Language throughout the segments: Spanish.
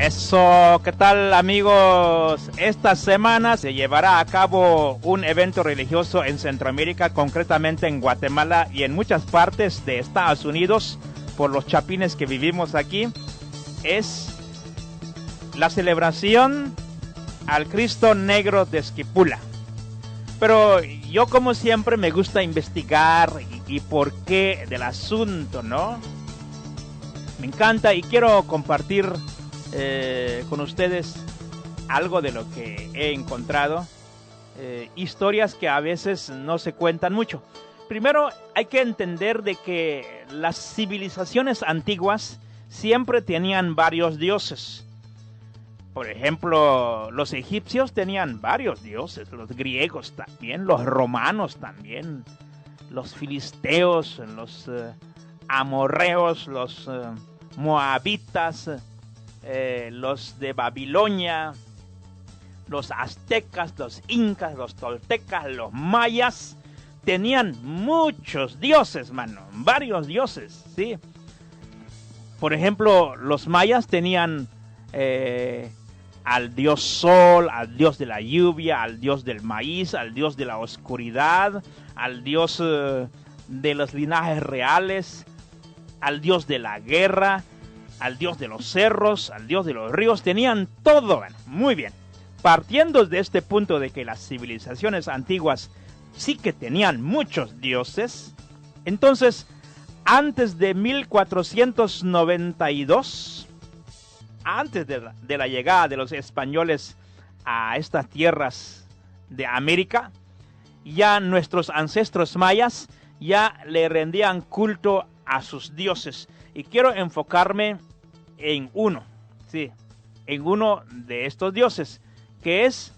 Eso, ¿qué tal amigos? Esta semana se llevará a cabo un evento religioso en Centroamérica, concretamente en Guatemala y en muchas partes de Estados Unidos, por los chapines que vivimos aquí. Es la celebración al Cristo Negro de Esquipula. Pero yo, como siempre, me gusta investigar y por qué del asunto, ¿no? Me encanta y quiero compartir con ustedes algo de lo que he encontrado, historias que a veces no se cuentan mucho. Primero hay que entender de que las civilizaciones antiguas siempre tenían varios dioses. Por ejemplo, los egipcios tenían varios dioses, los griegos también, los romanos también, los filisteos, los amorreos, los moabitas, los de Babilonia, los aztecas, los incas, los toltecas, los mayas, tenían muchos dioses, mano, varios dioses, ¿sí? Por ejemplo, los mayas tenían al dios sol, al dios de la lluvia, al dios del maíz, al dios de la oscuridad, al dios de los linajes reales, al dios de la guerra, al dios de los cerros, al dios de los ríos. Tenían todo. Bueno, muy bien. Partiendo de este punto de que las civilizaciones antiguas sí que tenían muchos dioses, entonces, antes de 1492, antes de la llegada de los españoles a estas tierras de América, ya nuestros ancestros mayas ya le rendían culto a sus dioses. Y quiero enfocarme en uno, sí, en uno de estos dioses, que es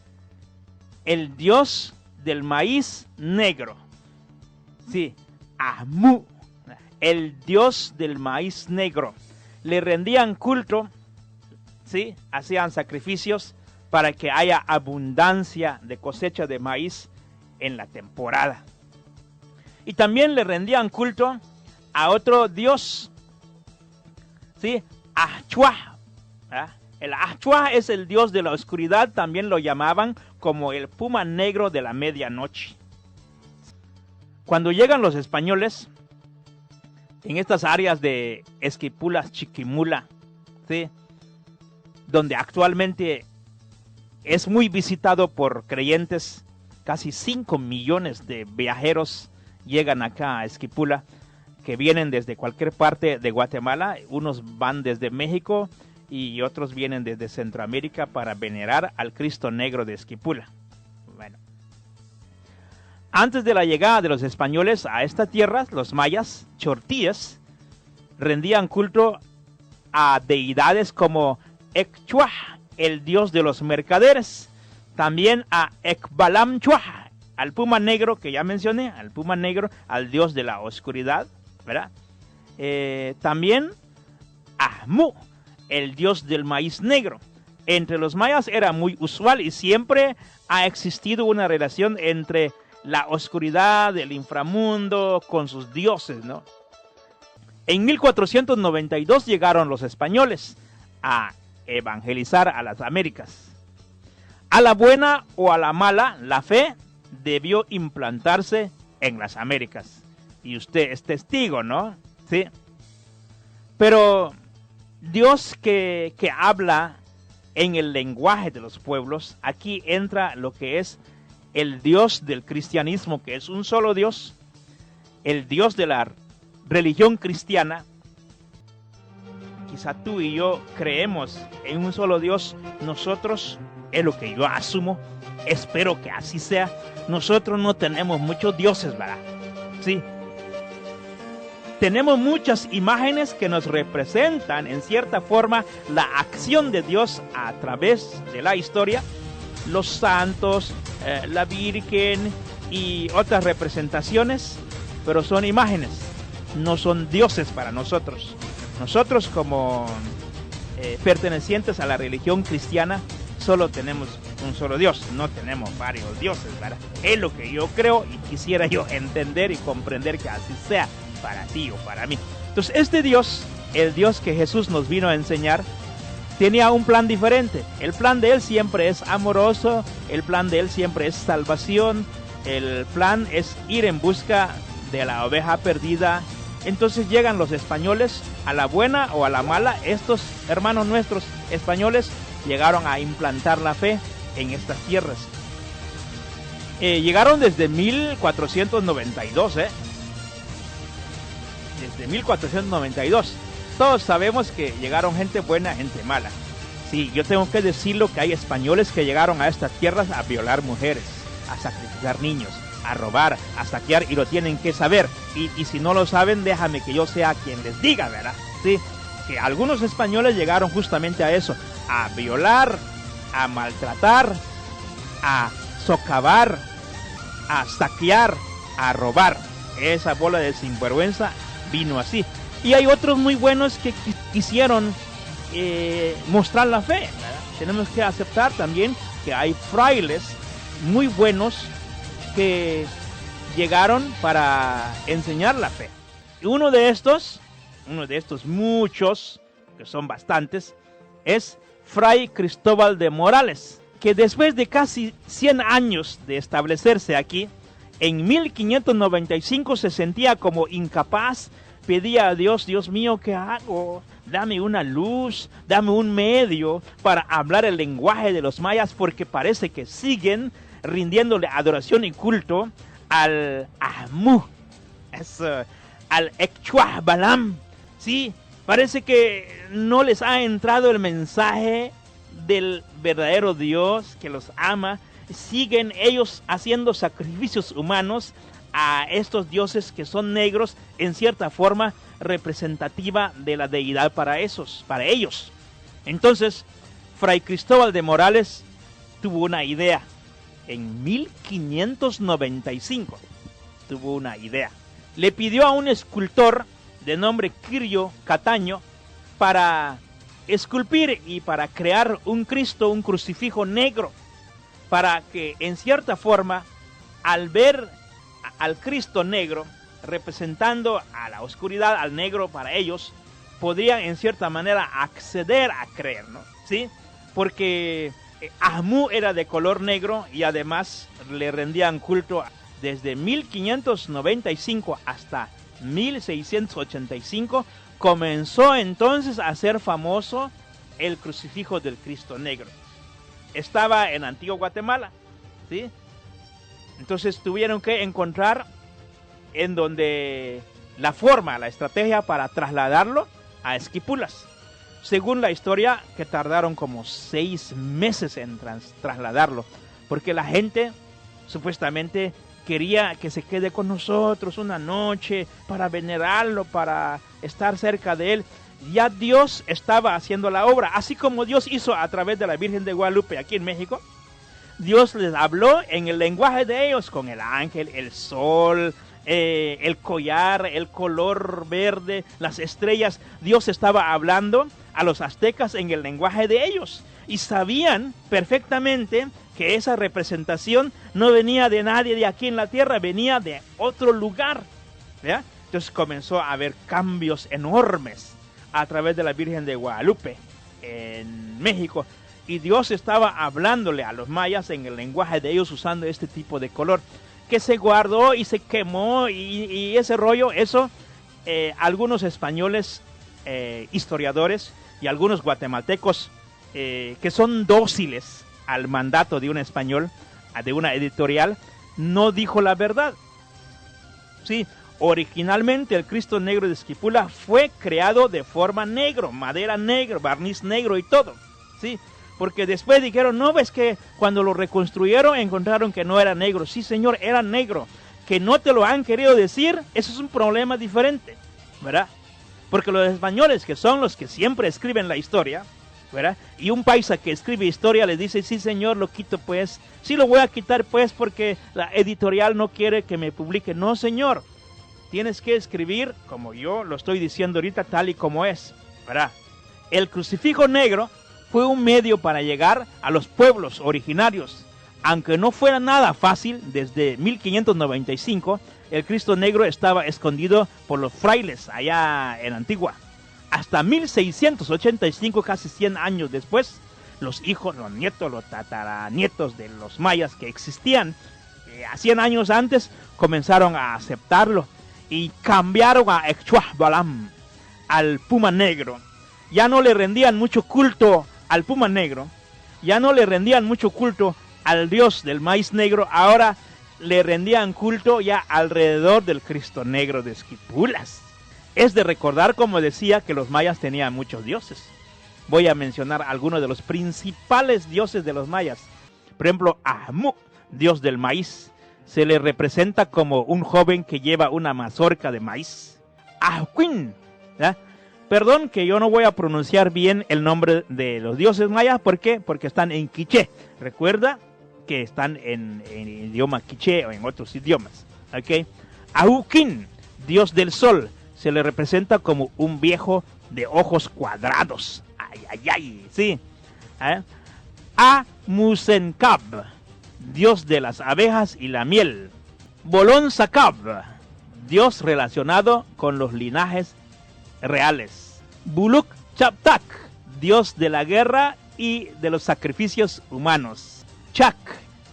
el dios del maíz negro. Sí, Amu, el dios del maíz negro. Le rendían culto, sí, hacían sacrificios para que haya abundancia de cosecha de maíz en la temporada. Y también le rendían culto a otro dios, ¿sí? Ahchua. El Ahchua es el dios de la oscuridad, también lo llamaban como el puma negro de la medianoche. Cuando llegan los españoles en estas áreas de Esquipula, Chiquimula, ¿sí?, donde actualmente es muy visitado por creyentes, casi 5 millones de viajeros llegan acá a Esquipula, que vienen desde cualquier parte de Guatemala. Unos van desde México y otros vienen desde Centroamérica para venerar al Cristo Negro de Esquipula. Bueno, antes de la llegada de los españoles a esta tierra, los mayas, chortíes, rendían culto a deidades como Ecchua, el dios de los mercaderes, también a Ecbalamchua, al puma negro que ya mencioné, al puma negro, al dios de la oscuridad, ¿verdad? También a Mu, el dios del maíz negro. Entre los mayas era muy usual y siempre ha existido una relación entre la oscuridad, el inframundo, con sus dioses, ¿no? En 1492 llegaron los españoles a evangelizar a las Américas. A la buena o a la mala, la fe debió implantarse en las Américas. Y usted es testigo, ¿no? Sí. Pero Dios que habla en el lenguaje de los pueblos, aquí entra lo que es el Dios del cristianismo, que es un solo Dios, el Dios de la religión cristiana. Quizá tú y yo creemos en un solo Dios. Nosotros, es lo que yo asumo, espero que así sea, nosotros no tenemos muchos dioses, ¿verdad? Sí. Tenemos muchas imágenes que nos representan en cierta forma la acción de Dios a través de la historia. Los santos, la Virgen y otras representaciones, pero son imágenes, no son dioses para nosotros. Nosotros, como pertenecientes a la religión cristiana, solo tenemos un solo Dios, no tenemos varios dioses, ¿verdad? Es lo que yo creo y quisiera yo entender y comprender que así sea para ti o para mí. Entonces, este Dios, el Dios que Jesús nos vino a enseñar, tenía un plan diferente. El plan de él siempre es amoroso, el plan de él siempre es salvación, el plan es ir en busca de la oveja perdida. Entonces llegan los españoles, a la buena o a la mala. Estos hermanos nuestros españoles llegaron a implantar la fe en estas tierras. Llegaron desde 1492, desde 1492. Todos sabemos que llegaron gente buena, gente mala. Sí, yo tengo que decirlo que hay españoles que llegaron a estas tierras a violar mujeres, a sacrificar niños, a robar, a saquear, y lo tienen que saber. Y si no lo saben, déjame que yo sea quien les diga, ¿verdad? Sí, que algunos españoles llegaron justamente a eso, a violar, a maltratar, a socavar, a saquear, a robar. Esa bola de sinvergüenza vino así. Y hay otros muy buenos que quisieron mostrar la fe, ¿verdad? Tenemos que aceptar también que hay frailes muy buenos que llegaron para enseñar la fe. Y uno de estos muchos, que son bastantes, es Fray Cristóbal de Morales, que después de casi 100 años de establecerse aquí, en 1595 se sentía como incapaz. Pedía a Dios, Dios mío, ¿qué hago? Dame una luz, dame un medio para hablar el lenguaje de los mayas, porque parece que siguen rindiéndole adoración y culto al Ahmú, al Echua Balam. Sí, parece que no les ha entrado el mensaje del verdadero Dios que los ama. Siguen ellos haciendo sacrificios humanos a estos dioses que son negros, en cierta forma representativa de la deidad para ellos. Entonces, Fray Cristóbal de Morales tuvo una idea. En 1595 tuvo una idea. Le pidió a un escultor de nombre Quirio Cataño para esculpir y para crear un Cristo, un crucifijo negro, para que en cierta forma, al ver al Cristo negro representando a la oscuridad, al negro para ellos, podrían en cierta manera acceder a creer, ¿no? ¿Sí? Porque Ahmú era de color negro y además le rendían culto. Desde 1595 hasta 1685 comenzó entonces a ser famoso el crucifijo del Cristo negro. Estaba en Antigua Guatemala, ¿sí? Entonces tuvieron que encontrar en donde la estrategia para trasladarlo a Esquipulas. Según la historia, que tardaron como 6 meses en trasladarlo, porque la gente supuestamente quería que se quede con nosotros una noche para venerarlo, para estar cerca de él. Ya Dios estaba haciendo la obra, así como Dios hizo a través de la Virgen de Guadalupe aquí en México. Dios les habló en el lenguaje de ellos, con el ángel, el sol, el collar, el color verde, las estrellas. Dios estaba hablando a los aztecas en el lenguaje de ellos. Y sabían perfectamente que esa representación no venía de nadie de aquí en la tierra, venía de otro lugar, ¿ya? Entonces comenzó a haber cambios enormes a través de la Virgen de Guadalupe en México. Y Dios estaba hablándole a los mayas en el lenguaje de ellos usando este tipo de color, que se guardó y se quemó y ese rollo. Eso algunos españoles historiadores y algunos guatemaltecos que son dóciles al mandato de un español, de una editorial, no dijo la verdad. Sí, originalmente el Cristo negro de Esquipula fue creado de forma negro, madera negro, barniz negro y todo, sí. Porque después dijeron, no, ves que cuando lo reconstruyeron encontraron que no era negro. Sí, señor, era negro. Que no te lo han querido decir, eso es un problema diferente, ¿verdad? Porque los españoles, que son los que siempre escriben la historia, ¿verdad? Y un paisa que escribe historia les dice, sí, señor, lo quito pues. Sí, lo voy a quitar pues porque la editorial no quiere que me publique. No, señor, tienes que escribir como yo lo estoy diciendo ahorita, tal y como es, ¿verdad? El crucifijo negro fue un medio para llegar a los pueblos originarios. Aunque no fuera nada fácil, desde 1595, el Cristo negro estaba escondido por los frailes allá en Antigua. hasta 1685, casi 100 años después, los hijos, los nietos, los tataranietos de los mayas que existían a 100 años antes, comenzaron a aceptarlo y cambiaron a Xhuabalam, al puma negro. Ya no le rendían mucho culto al puma negro, ya no le rendían mucho culto al dios del maíz negro, ahora le rendían culto ya alrededor del Cristo Negro de Esquipulas. Es de recordar, como decía, que los mayas tenían muchos dioses. Voy a mencionar algunos de los principales dioses de los mayas. Por ejemplo, Ahmuk, dios del maíz, se le representa como un joven que lleva una mazorca de maíz. Ahuin, ¿ya? Perdón que yo no voy a pronunciar bien el nombre de los dioses mayas. ¿Por qué? Porque están en quiché. Recuerda que están en idioma quiché o en otros idiomas. ¿Okay? Ahukin, dios del sol, se le representa como un viejo de ojos cuadrados. Ay, ay, ay, sí. Amusenkab, dios de las abejas y la miel. Bolon Sakab, dios relacionado con los linajes reales. Buluk Chaptak, dios de la guerra y de los sacrificios humanos. Chak,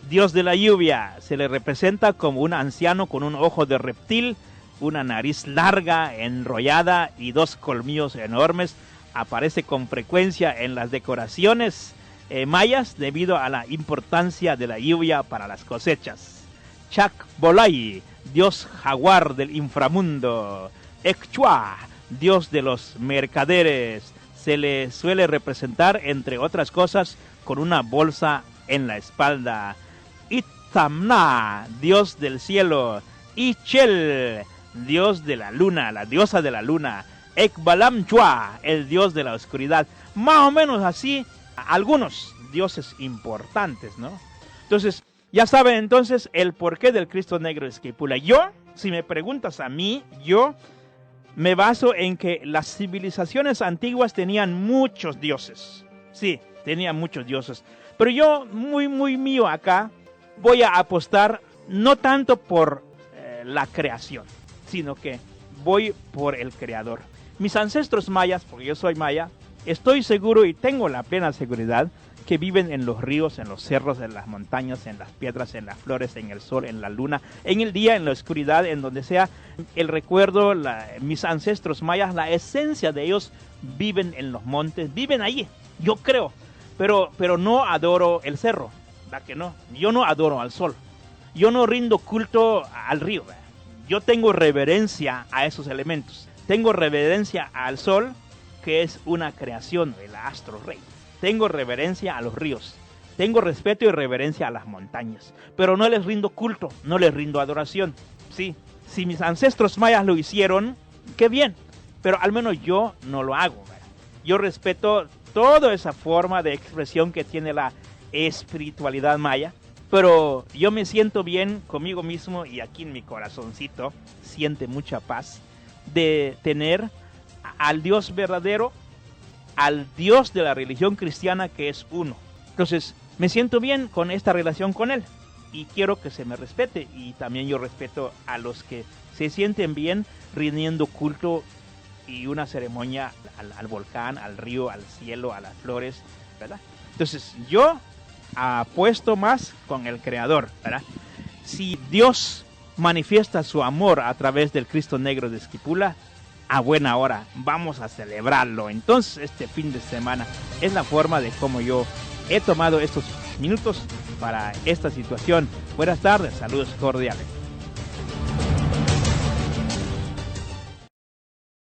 dios de la lluvia, se le representa como un anciano con un ojo de reptil, una nariz larga, enrollada y dos colmillos enormes. Aparece con frecuencia en las decoraciones mayas debido a la importancia de la lluvia para las cosechas. Chak Bolay, dios jaguar del inframundo. Ekchua, dios de los mercaderes, se le suele representar, entre otras cosas, con una bolsa en la espalda. Itamna, dios del cielo. Ichel, dios de la luna, la diosa de la luna. Ekbalam Chua, el dios de la oscuridad. Más o menos así, algunos dioses importantes, ¿no? Entonces, ya saben entonces el porqué del Cristo Negro de Esquipula. Yo, si me preguntas a mí, yo me baso en que las civilizaciones antiguas tenían muchos dioses. Sí, tenían muchos dioses. Pero yo, muy mío acá, voy a apostar no tanto por la creación, sino que voy por el creador. Mis ancestros mayas, porque yo soy maya, estoy seguro y tengo la plena seguridad que viven en los ríos, en los cerros, en las montañas, en las piedras, en las flores, en el sol, en la luna, en el día, en la oscuridad, en donde sea. El recuerdo, mis ancestros mayas, la esencia de ellos viven en los montes, viven allí, yo creo. Pero no adoro el cerro, ¿verdad que no? Yo no adoro al sol, yo no rindo culto al río, ¿verdad? Yo tengo reverencia a esos elementos, tengo reverencia al sol, que es una creación del astro rey. Tengo reverencia a los ríos, tengo respeto y reverencia a las montañas, pero no les rindo culto, no les rindo adoración. Sí, si mis ancestros mayas lo hicieron, qué bien, pero al menos yo no lo hago, ¿verdad? Yo respeto toda esa forma de expresión que tiene la espiritualidad maya, pero yo me siento bien conmigo mismo y aquí en mi corazoncito siente mucha paz de tener al Dios verdadero, al Dios de la religión cristiana, que es uno. Entonces me siento bien con esta relación con Él y quiero que se me respete, y también yo respeto a los que se sienten bien rindiendo culto y una ceremonia al volcán, al río, al cielo, a las flores, ¿verdad? Entonces yo apuesto más con el Creador, ¿verdad? Si Dios manifiesta su amor a través del Cristo Negro de Esquipula, a buena hora, vamos a celebrarlo. Entonces este fin de semana es la forma de cómo yo he tomado estos minutos para esta situación. Buenas tardes, saludos cordiales.